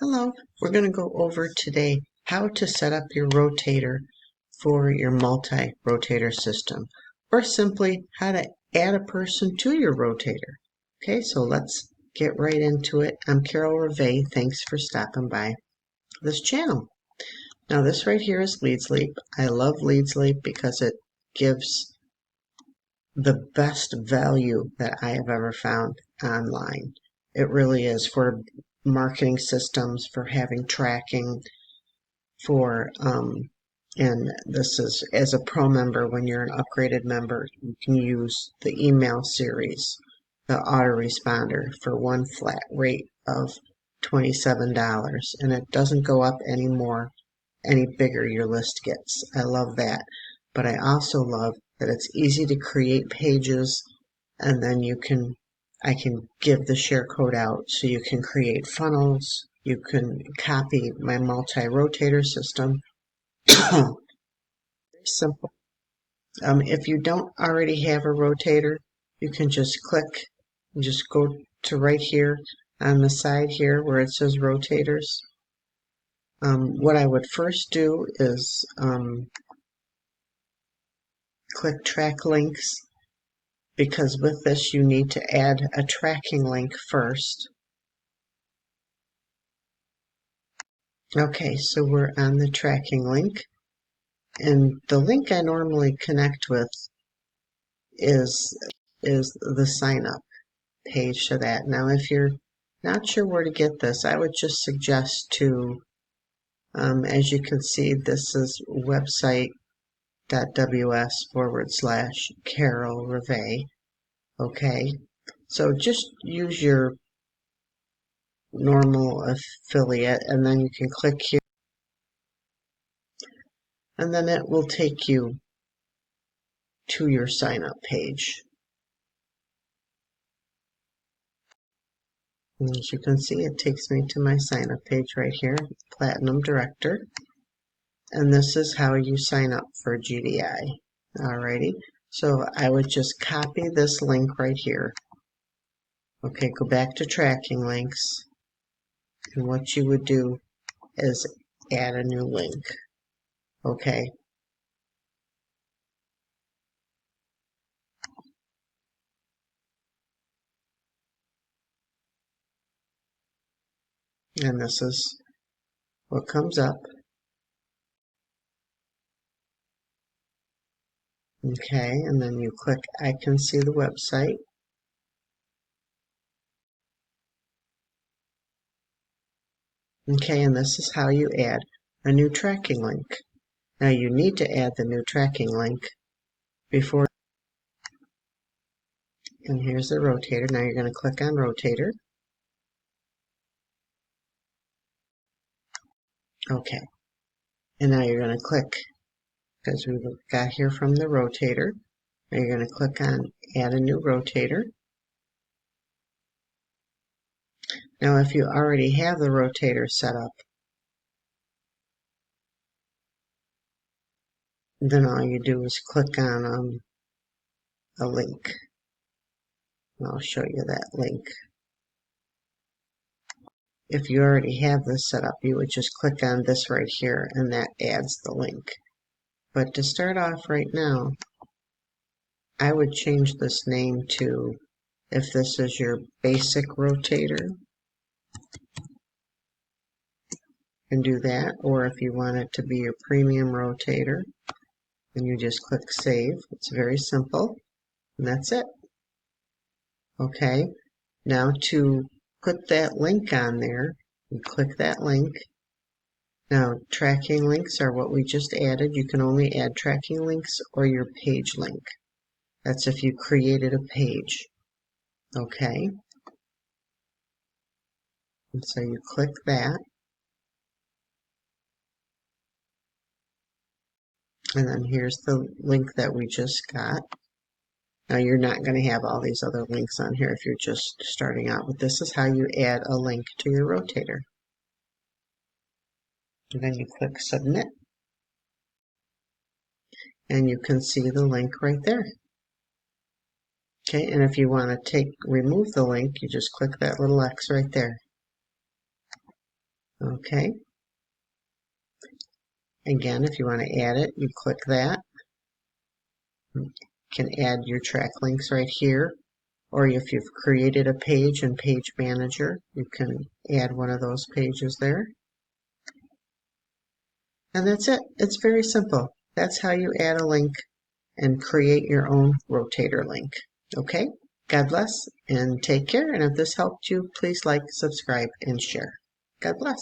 Hello, we're going to go over today how to set up your rotator for your multi-rotator system, or simply how to add a person to your rotator. Okay, so let's get right into it. I'm Carol Reve. Thanks for stopping by this channel. Now this right here is LeadsLeap. I love LeadsLeap because it gives the best value that I have ever found online. It really is for marketing systems, for having tracking, for and this is as a pro member. When you're an upgraded member, you can use the email series, the autoresponder, for one flat rate of $27, and it doesn't go up anymore any bigger your list gets. I love that, but I also love that it's easy to create pages, and then I can give the share code out so you can create funnels. You can copy my multi-rotator system. Very simple. If you don't already have a rotator, you can just go to right here on the side here where it says rotators. What I would first do is click track links, because with this you need to add a tracking link first. Okay, so we're on the tracking link, and the link I normally connect with is the sign up page to that. Now if you're not sure where to get this, I would just suggest to, as you can see, this is website.ws/Carol Reve. Okay, so just use your normal affiliate, and then you can click here, and then it will take you to your sign up page. And as you can see, it takes me to my sign up page right here, Platinum Director. And this is how you sign up for GDI. Alrighty, so I would just copy this link right here. Okay, go back to tracking links, and what you would do is add a new link. Okay, and this is what comes up. Okay, and then you click I can see the website. Okay, and this is how you add a new tracking link. Now you need to add the new tracking link before, and here's the rotator. Now you're going to click on rotator. Okay, and now you're going to click, because we got here from the rotator. Now you're going to click on add a new rotator. Now if you already have the rotator set up, then all you do is click on a link. And I'll show you that link. If you already have this set up, you would just click on this right here, and that adds the link. But to start off right now, I would change this name to, if this is your basic rotator, and do that, or if you want it to be your premium rotator, then you just click save. It's very simple, and that's it. Okay, now to put that link on there, you click that link. Now tracking links are what we just added. You can only add tracking links or your page link. That's if you created a page. Okay, and so you click that, and then here's the link that we just got. Now you're not going to have all these other links on here if you're just starting out, but this is how you add a link to your rotator. And then you click submit, and you can see the link right there. Okay, and if you want to remove the link, you just click that little X right there. Okay. Again, if you want to add it, you click that. You can add your track links right here. Or if you've created a page in Page Manager, you can add one of those pages there. And that's it. It's very simple. That's how you add a link and create your own rotator link. Okay? God bless and take care. And if this helped you, please like, subscribe, and share. God bless.